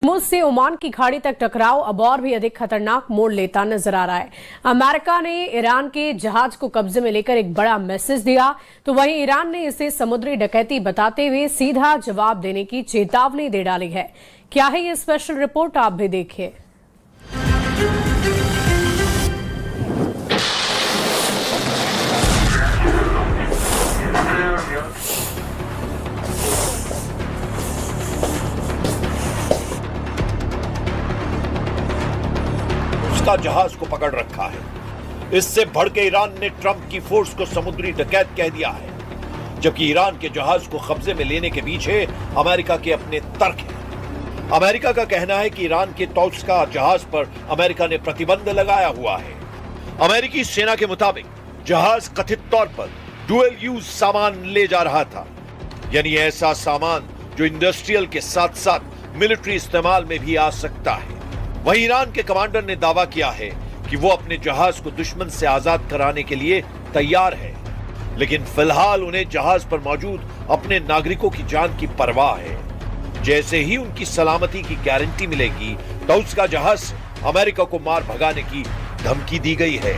Hormuz से Oman की खाड़ी तक टकराव अब और भी अधिक खतरनाक मोड़ लेता नजर आ रहा है। अमेरिका ने ईरान के जहाज को कब्जे में लेकर एक बड़ा मैसेज दिया, तो वहीं ईरान ने इसे समुद्री डकैती बताते हुए सीधा जवाब देने की चेतावनी दे डाली है। क्या है ये स्पेशल रिपोर्ट, आप भी देखिए। का जहाज को पकड़ रखा है। इससे भड़के ईरान ने ट्रंप की फोर्स को समुद्री डकैत कह दिया है, जबकि ईरान के जहाज को कब्जे में लेने के पीछे अमेरिका के अपने तर्क हैं। अमेरिका का कहना है कि ईरान के तौस्का जहाज पर अमेरिका ने प्रतिबंध लगाया हुआ है। अमेरिकी सेना के मुताबिक जहाज कथित तौर पर डुअल यूज सामान ले जा रहा था, यानी ऐसा सामान जो इंडस्ट्रियल के साथ साथ मिलिट्री इस्तेमाल में भी आ सकता है। वहीं ईरान के कमांडर ने दावा किया है कि वो अपने जहाज को दुश्मन से आजाद कराने के लिए तैयार है, लेकिन फिलहाल उन्हें जहाज पर मौजूद अपने नागरिकों की जान की परवाह है। जैसे ही उनकी सलामती की गारंटी मिलेगी तो उसका जहाज से अमेरिका को मार भगाने की धमकी दी गई है।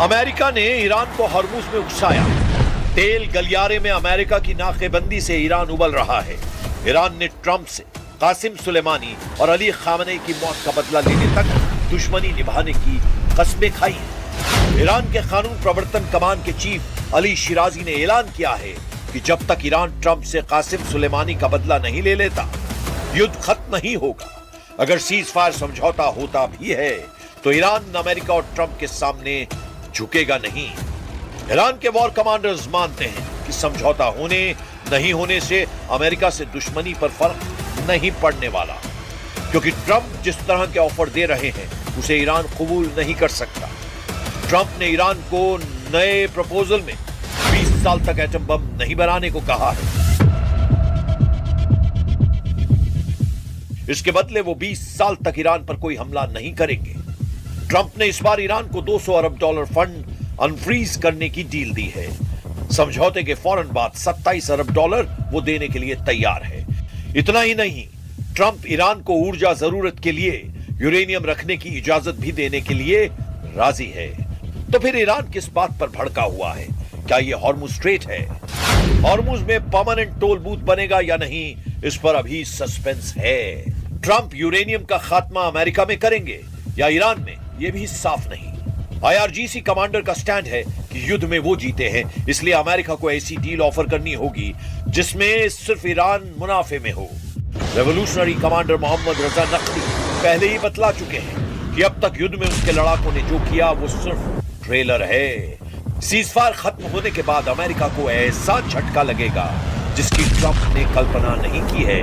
अमेरिका ने ईरान को हॉर्मुज़ में उकसाया। तेल गलियारे में अमेरिका की नाकेबंदी से ईरान उबल रहा है। ईरान ने ट्रंप से कासिम सुलेमानी और अली खामनेई की मौत का बदला लेने तक दुश्मनी निभाने की कस्में खाई हैं। ईरान के कानून प्रवर्तन कमान के चीफ अली शिराजी ने ऐलान किया है कि जब तक ईरान ट्रंप से कासिम सुलेमानी का बदला नहीं ले लेता, युद्ध खत्म नहीं होगा। अगर सीज फायर समझौता होता भी है तो ईरान अमेरिका और ट्रंप के सामने झुकेगा नहीं। ईरान के वॉर कमांडर्स मानते हैं कि समझौता होने नहीं होने से अमेरिका से दुश्मनी पर फर्क नहीं पड़ने वाला, क्योंकि ट्रंप जिस तरह के ऑफर दे रहे हैं उसे ईरान कबूल नहीं कर सकता। ट्रंप ने ईरान को नए प्रपोजल में 20 साल तक एटम बम नहीं बनाने को कहा है। इसके बदले वो 20 साल तक ईरान पर कोई हमला नहीं करेंगे। ट्रंप ने इस बार ईरान को $200 अरब फंड अनफ्रीज करने की डील दी है। समझौते के फौरन बाद $27 अरब वो देने के लिए तैयार है। इतना ही नहीं, ट्रंप ईरान को ऊर्जा जरूरत के लिए यूरेनियम रखने की इजाजत भी देने के लिए राजी है। तो फिर ईरान किस बात पर भड़का हुआ है? क्या ये हॉर्मुज़ स्ट्रेट है? हॉर्मुज़ में परमानेंट टोल बूथ बनेगा या नहीं, इस पर अभी सस्पेंस है। ट्रंप यूरेनियम का खात्मा अमेरिका में करेंगे या ईरान में, यह भी साफ नहीं। IRGC कमांडर का स्टैंड है कि युद्ध में वो जीते हैं, इसलिए अमेरिका को ऐसी डील ऑफर करनी होगी जिसमें सिर्फ ईरान मुनाफे में हो। रेवोल्यूशनरी कमांडर मोहम्मद रजा नकवी पहले ही बतला चुके हैं कि अब तक युद्ध में उसके लड़ाकों ने जो किया वो सिर्फ ट्रेलर है। सीजफायर खत्म होने के बाद अमेरिका को ऐसा झटका लगेगा जिसकी ट्रंप ने कल्पना नहीं की है।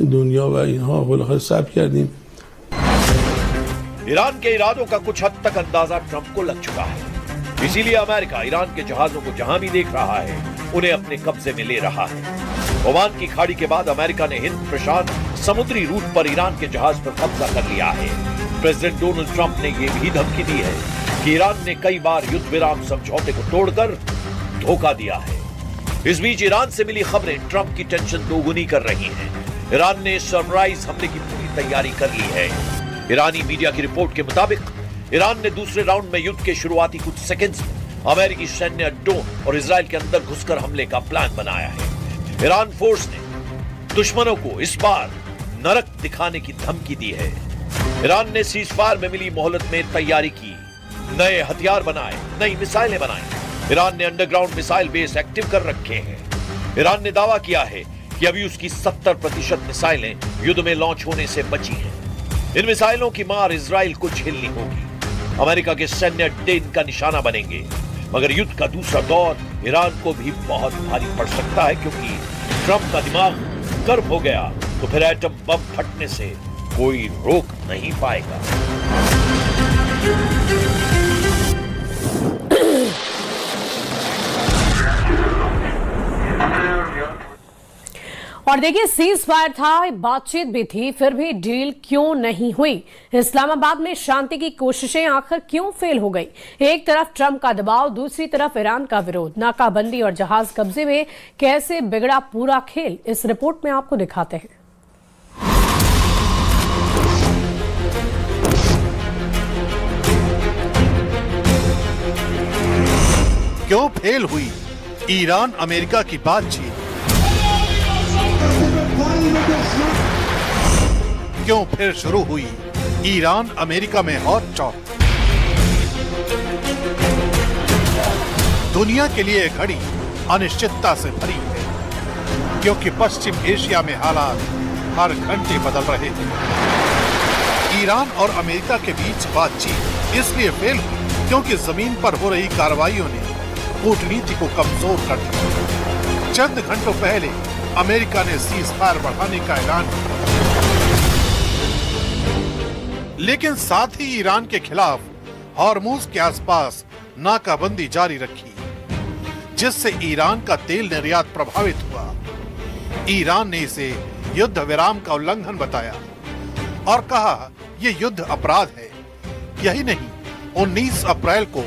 दुनिया व इन्हों को साफ कर दी। ईरान के इरादों का कुछ हद तक अंदाजा ट्रंप को लग चुका है, इसीलिए अमेरिका ईरान के जहाजों को जहां भी देख रहा है उन्हें अपने कब्जे में ले रहा है। ओमान की खाड़ी के बाद अमेरिका ने हिंद प्रशांत समुद्री रूट पर ईरान के जहाज पर कब्जा कर लिया है। प्रेसिडेंट डोनाल्ड ट्रंप ने यह भी धमकी दी है कि ईरान ने कई बार युद्ध विराम समझौते को तोड़कर धोखा दिया है। इस बीच ईरान से मिली खबरें ट्रंप की टेंशन दोगुनी कर रही हैं। ईरान ने सरप्राइज हमले की पूरी तैयारी कर ली है। ईरानी मीडिया की रिपोर्ट के मुताबिक ईरान ने दूसरे राउंड में युद्ध के शुरुआती कुछ सेकंड्स में अमेरिकी सैन्य अड्डों और इजराइल के अंदर घुसकर हमले का प्लान बनाया है। ईरान फोर्स ने दुश्मनों को इस बार नरक दिखाने की धमकी दी है। ईरान ने सीजफायर में मिली मोहलत में तैयारी की, नए हथियार बनाए, नई मिसाइलें बनाई। ईरान ने अंडरग्राउंड मिसाइल बेस एक्टिव कर रखे हैं। ईरान ने दावा किया है कि अभी उसकी 70% मिसाइलें युद्ध में लॉन्च होने से बची हैं। इन मिसाइलों की मार इजराइल को झेलनी होगी। अमेरिका के सैन्य अड्डे इनका निशाना बनेंगे। मगर युद्ध का दूसरा दौर ईरान को भी बहुत भारी पड़ सकता है, क्योंकि ट्रंप का दिमाग गर्म हो गया तो फिर एटम बम फटने से कोई रोक नहीं पाएगा। और देखिए, सीज फायर था, बातचीत भी थी, फिर भी डील क्यों नहीं हुई? इस्लामाबाद में शांति की कोशिशें आखिर क्यों फेल हो गई? एक तरफ ट्रंप का दबाव, दूसरी तरफ ईरान का विरोध, नाकाबंदी और जहाज कब्जे में कैसे बिगड़ा पूरा खेल, इस रिपोर्ट में आपको दिखाते हैं। क्यों फेल हुई ईरान अमेरिका की बातचीत? क्यों फिर शुरू हुई ईरान अमेरिका में हॉट टॉक? दुनिया के लिए यह घड़ी अनिश्चितता से भरी है, क्योंकि पश्चिम एशिया में हालात हर घंटे बदल रहे हैं। ईरान और अमेरिका के बीच बातचीत इसलिए फेल हुई क्योंकि जमीन पर हो रही कार्रवाइयों ने कूटनीति को कमजोर कर दिया। चंद घंटों पहले अमेरिका ने सीज फायर बढ़ाने का ऐलान किया, लेकिन साथ ही ईरान के खिलाफ हॉर्मुज के आसपास नाकाबंदी जारी रखी, जिससे ईरान का तेल निर्यात प्रभावित हुआ। ईरान ने इसे युद्ध विराम का उल्लंघन बताया और कहा यह युद्ध अपराध है। यही नहीं, 19 अप्रैल को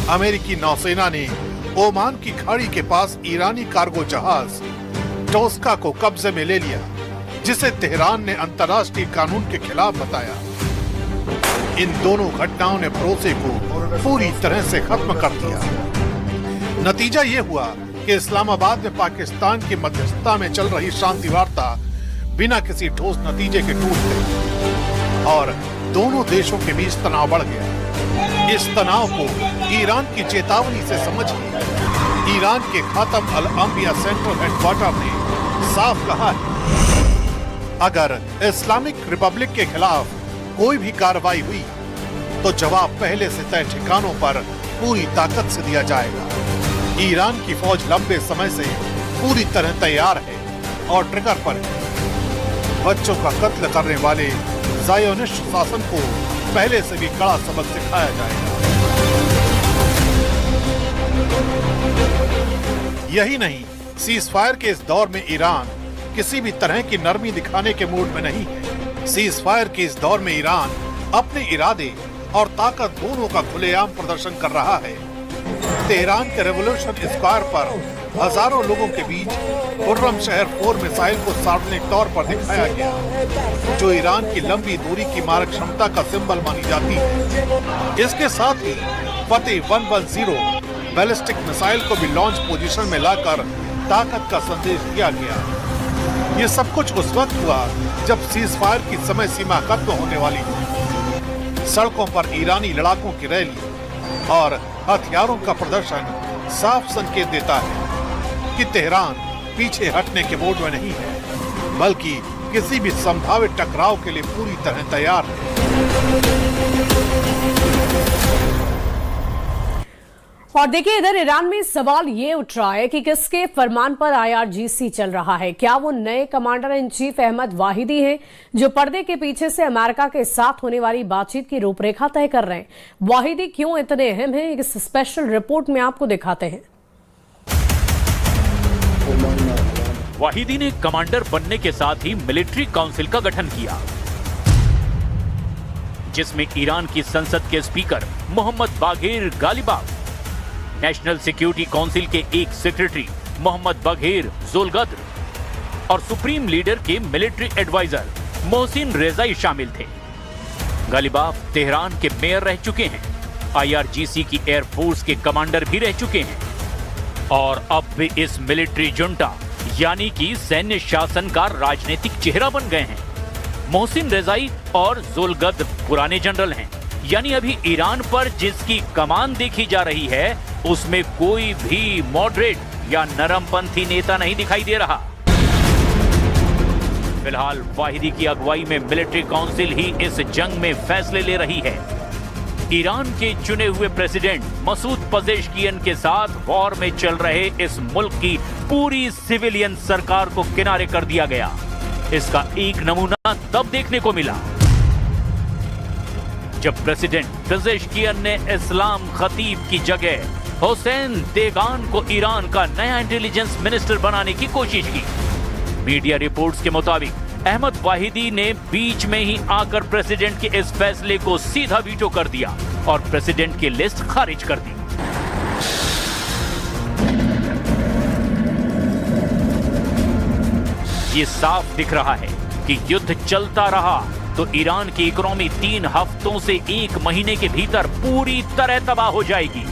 अमेरिकी नौसेना ने ओमान की खाड़ी के पास ईरानी कार्गो जहाज टोस्का को कब्जे में ले लिया, जिसे तेहरान ने अंतर्राष्ट्रीय कानून के खिलाफ बताया। इन दोनों घटनाओं ने भरोसे को पूरी तरह से खत्म कर दिया। नतीजा ये हुआ कि इस्लामाबाद में पाकिस्तान की मध्यस्थता में चल रही शांति वार्ता बिना किसी ठोस नतीजे के टूट गई और दोनों देशों के बीच तनाव बढ़ गया। इस तनाव को ईरान की चेतावनी से समझिए। ईरान के खातम अल अंबिया सेंट्रल हेडक्वार्टर ने साफ कहा है, अगर इस्लामिक रिपब्लिक के खिलाफ कोई भी कार्रवाई हुई तो जवाब पहले से तय ठिकानों पर पूरी ताकत से दिया जाएगा। ईरान की फौज लंबे समय से पूरी तरह तैयार है और ट्रिगर पर है। बच्चों का कत्ल करने वाले ज़ायोनिस्ट शासन को पहले से भी कड़ा सबक सिखाया जाएगा। यही नहीं, सीज फायर के इस दौर में ईरान किसी भी तरह की नरमी दिखाने के मूड में नहीं है। सीज फायर के इस दौर में ईरान अपने इरादे और ताकत दोनों का खुलेआम प्रदर्शन कर रहा है। तेहरान के रेवोल्यूशन स्क्वायर पर हजारों लोगों के बीच खुर्रम शहर 4 मिसाइल को सार्वजनिक तौर पर दिखाया गया, जो ईरान की लंबी दूरी की मारक क्षमता का सिंबल मानी जाती है। इसके साथ ही फतेह 110 बैलिस्टिक मिसाइल को भी लॉन्च पोजीशन में लाकर ताकत का संदेश दिया गया। ये सब कुछ उस वक्त हुआ जब सीज फायर की समय सीमा खत्म होने वाली थी। सड़कों पर ईरानी लड़ाकों की रैली और हथियारों का प्रदर्शन साफ संकेत देता है कि तेहरान पीछे हटने के मूड में नहीं है, बल्कि किसी भी संभावित टकराव के लिए पूरी तरह तैयार है। और देखिए, इधर ईरान में सवाल ये उठ रहा है कि किसके फरमान पर IRGC चल रहा है। क्या वो नए commander in chief Ahmad Vahidi हैं, जो पर्दे के पीछे से अमेरिका के साथ होने वाली बातचीत की रूपरेखा तय कर रहे हैं? वाहिदी क्यों इतने अहम हैं, इस स्पेशल रिपोर्ट में आपको दिखाते हैं। वाहिदी ने कमांडर बनने के साथ ही मिलिट्री काउंसिल का गठन किया, जिसमें ईरान की संसद के speaker Mohammad Bagher Ghalibaf, national security council के एक सेक्रेटरी मोहम्मद बघेर जोलगद्र और सुप्रीम लीडर के मिलिट्री एडवाइजर मोहसिन रेजाई शामिल थे। गालिबाफ तेहरान के मेयर रह चुके हैं, IRGC की एयरफोर्स के कमांडर भी रह चुके हैं और अब भी इस मिलिट्री जुंटा यानी कि सैन्य शासन का राजनीतिक चेहरा बन गए हैं। मोहसिन रेजाई और जोलगद्र पुराने जनरल हैं, यानी अभी ईरान पर जिसकी कमान देखी जा रही है उसमें कोई भी मॉडरेट या नरमपंथी नेता नहीं दिखाई दे रहा। फिलहाल वाहिदी की अगुवाई में मिलिट्री काउंसिल ही इस जंग में फैसले ले रही है। ईरान के चुने हुए प्रेसिडेंट मसूद पजेश्कियन के साथ वॉर में चल रहे इस मुल्क की पूरी सिविलियन सरकार को किनारे कर दिया गया। इसका एक नमूना तब देखने को मिला जब प्रेसिडेंट पजेश्कियन ने इस्लाम खतीब की जगह हुसैन देगान को ईरान का नया इंटेलिजेंस मिनिस्टर बनाने की कोशिश की। मीडिया रिपोर्ट्स के मुताबिक अहमद वाहिदी ने बीच में ही आकर प्रेसिडेंट के इस फैसले को सीधा वीटो कर दिया और प्रेसिडेंट की लिस्ट खारिज कर दी। ये साफ दिख रहा है कि युद्ध चलता रहा तो ईरान की इकोनॉमी 3 हफ्तों से 1 महीने के भीतर पूरी तरह तबाह हो जाएगी।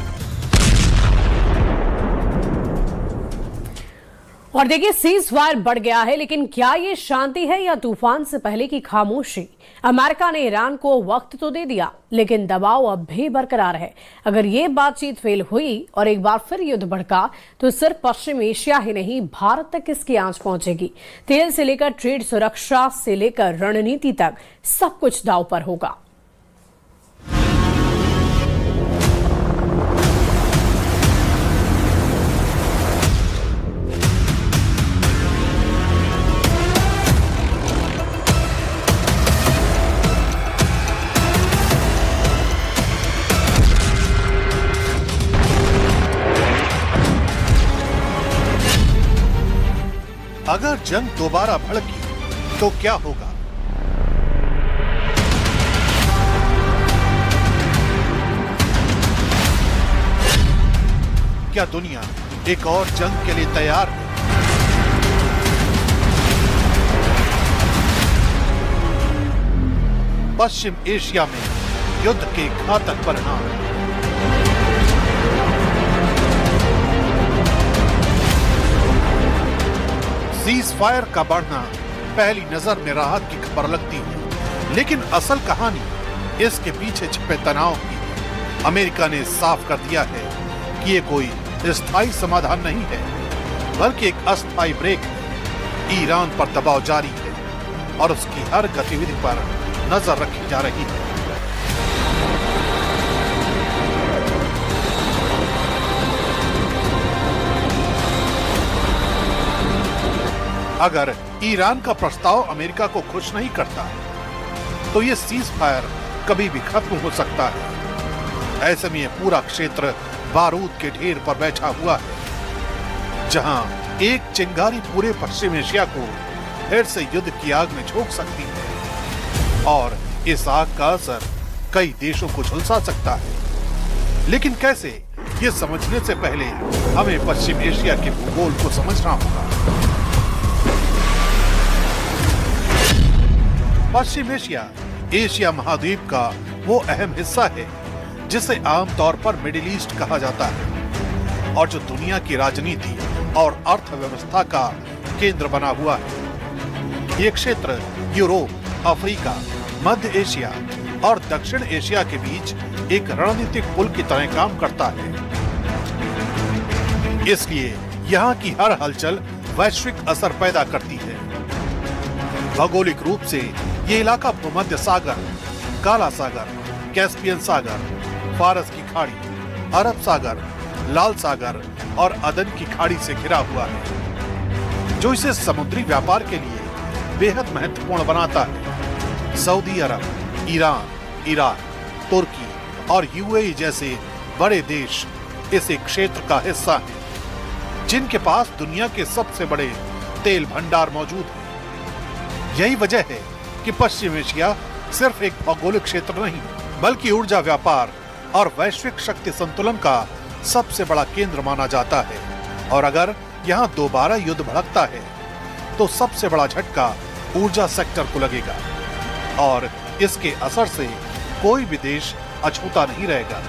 और देखिए, सीज फायर बढ़ गया है, लेकिन क्या ये शांति है या तूफान से पहले की खामोशी? अमेरिका ने ईरान को वक्त तो दे दिया, लेकिन दबाव अब भी बरकरार है। अगर ये बातचीत फेल हुई और एक बार फिर युद्ध भड़का तो सिर्फ पश्चिम एशिया ही नहीं, भारत तक इसकी आंच पहुंचेगी। तेल से लेकर ट्रेड, सुरक्षा से लेकर रणनीति तक सब कुछ दांव पर होगा। अगर जंग दोबारा भड़की तो क्या होगा? क्या दुनिया एक और जंग के लिए तैयार है? पश्चिम एशिया में युद्ध के घातक परिणाम। सीज फायर का बढ़ना पहली नजर में राहत की खबर लगती है, लेकिन असल कहानी इसके पीछे छिपे तनाव की है। अमेरिका ने साफ कर दिया है कि ये कोई स्थायी समाधान नहीं है, बल्कि एक अस्थायी ब्रेक है। ईरान पर दबाव जारी है और उसकी हर गतिविधि पर नजर रखी जा रही है। अगर ईरान का प्रस्ताव अमेरिका को खुश नहीं करता तो ये सीज फायर कभी भी खत्म हो सकता है। ऐसे में ये पूरा क्षेत्र बारूद के ढेर पर बैठा हुआ है, जहां एक चिंगारी पूरे पश्चिम एशिया को फिर से युद्ध की आग में झोंक सकती है और इस आग का असर कई देशों को झुलसा सकता है। लेकिन कैसे, ये समझने से पहले हमें पश्चिम एशिया के भूगोल को समझना होगा। पश्चिम एशिया एशिया महाद्वीप का वो अहम हिस्सा है जिसे आमतौर पर मिडिल ईस्ट कहा जाता है और जो दुनिया की राजनीति और अर्थव्यवस्था का केंद्र बना हुआ है। ये क्षेत्र यूरोप, अफ्रीका, मध्य एशिया और दक्षिण एशिया के बीच एक रणनीतिक पुल की तरह काम करता है। इसलिए यहाँ की हर हलचल वैश्विक असर पैदा करती है। भौगोलिक रूप से ये इलाका भूमध्य सागर, काला सागर, कैस्पियन सागर, फारस की खाड़ी, अरब सागर, लाल सागर और अदन की खाड़ी से घिरा हुआ है, जो इसे समुद्री व्यापार के लिए बेहद महत्वपूर्ण बनाता है। सऊदी अरब, ईरान, इराक, तुर्की और यूएई जैसे बड़े देश इस क्षेत्र का हिस्सा हैं, जिनके पास दुनिया के सबसे बड़े तेल भंडार मौजूद हैं। यही वजह है कि पश्चिम एशिया सिर्फ एक भौगोलिक क्षेत्र नहीं, बल्कि ऊर्जा व्यापार और वैश्विक शक्ति संतुलन का सबसे बड़ा केंद्र माना जाता है। और अगर यहाँ दोबारा युद्ध भड़कता है तो सबसे बड़ा झटका ऊर्जा सेक्टर को लगेगा और इसके असर से कोई भी देश अछूता नहीं रहेगा।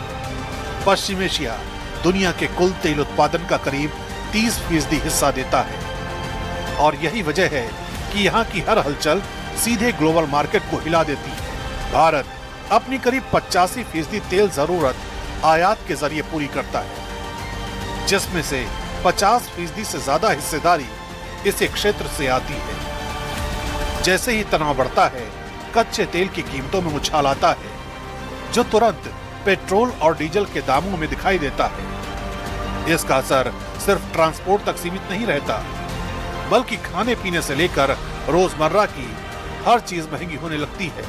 पश्चिम एशिया दुनिया के कुल तेल उत्पादन का करीब 30% हिस्सा देता है और यही वजह है कि यहाँ की हर हलचल सीधे ग्लोबल मार्केट को हिला देती है। भारत अपनी करीब 85% तेल जरूरत आयात के जरिए पूरी करता है, जिसमें से 50% से ज्यादा हिस्सेदारी इस क्षेत्र से आती है। जैसे ही तनाव बढ़ता है, कच्चे तेल की कीमतों में उछाल आता है, जो तुरंत पेट्रोल और डीजल के दामों में दिखाई देता है। इसका असर सिर्फ ट्रांसपोर्ट तक सीमित नहीं रहता, बल्कि खाने पीने से लेकर रोजमर्रा की हर चीज महंगी होने लगती है।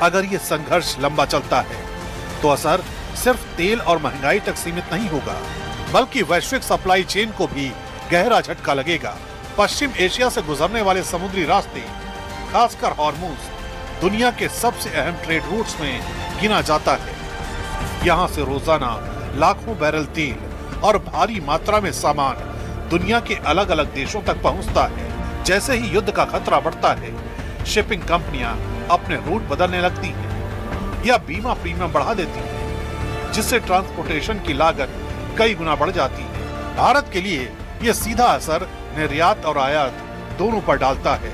अगर ये संघर्ष लंबा चलता है तो असर सिर्फ तेल और महंगाई तक सीमित नहीं होगा, बल्कि वैश्विक सप्लाई चेन को भी गहरा झटका लगेगा। पश्चिम एशिया से गुजरने वाले समुद्री रास्ते, खासकर हॉर्मुज, दुनिया के सबसे अहम ट्रेड रूट्स में गिना जाता है। यहाँ से रोजाना लाखों बैरल तेल और भारी मात्रा में सामान दुनिया के अलग अलग देशों तक पहुँचता है। जैसे ही युद्ध का खतरा बढ़ता है, शिपिंग कंपनियां अपने रूट बदलने लगती हैं या बीमा प्रीमियम बढ़ा देती हैं, जिससे ट्रांसपोर्टेशन की लागत कई गुना बढ़ जाती है। भारत के लिए यह सीधा असर निर्यात और आयात दोनों पर डालता है।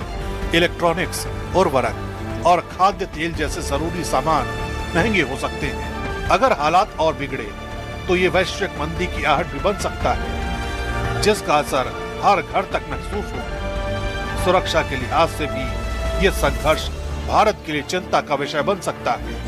इलेक्ट्रॉनिक्स, उर्वरक और खाद्य तेल जैसे जरूरी सामान महंगे हो सकते हैं। अगर हालात और बिगड़े तो ये वैश्विक मंदी की आहट भी बन सकता है, जिसका असर हर घर तक महसूस हो। सुरक्षा के लिहाज से भी ये संघर्ष भारत के लिए चिंता का विषय बन सकता है।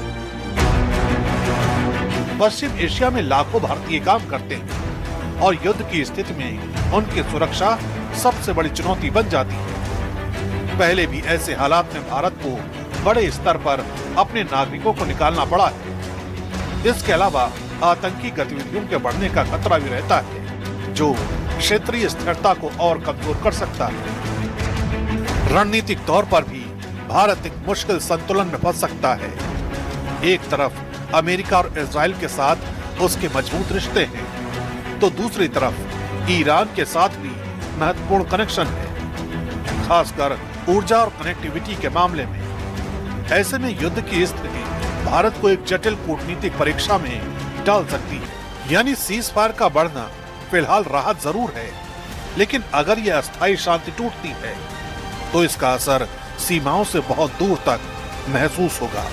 पश्चिम एशिया में लाखों भारतीय काम करते हैं और युद्ध की स्थिति में उनकी सुरक्षा सबसे बड़ी चुनौती बन जाती है। पहले भी ऐसे हालात में भारत को बड़े स्तर पर अपने नागरिकों को निकालना पड़ा है। इसके अलावा आतंकी गतिविधियों के बढ़ने का खतरा भी रहता है, जो क्षेत्रीय स्थिरता को और कमजोर कर सकता है। रणनीतिक तौर पर भी भारत एक मुश्किल संतुलन में फंस सकता है। एक तरफ अमेरिका और इजराइल के साथ उसके मजबूत रिश्ते हैं, तो दूसरी तरफ ईरान के साथ भी महत्वपूर्ण कनेक्शन है, खासकर ऊर्जा और कनेक्टिविटी के मामले में। ऐसे में युद्ध की स्थिति भारत को एक जटिल कूटनीतिक परीक्षा में डाल सकती है। यानी सीज फायर का बढ़ना फिलहाल राहत जरूर है, लेकिन अगर यह अस्थायी शांति टूटती है तो इसका असर सीमाओं से बहुत दूर तक महसूस होगा।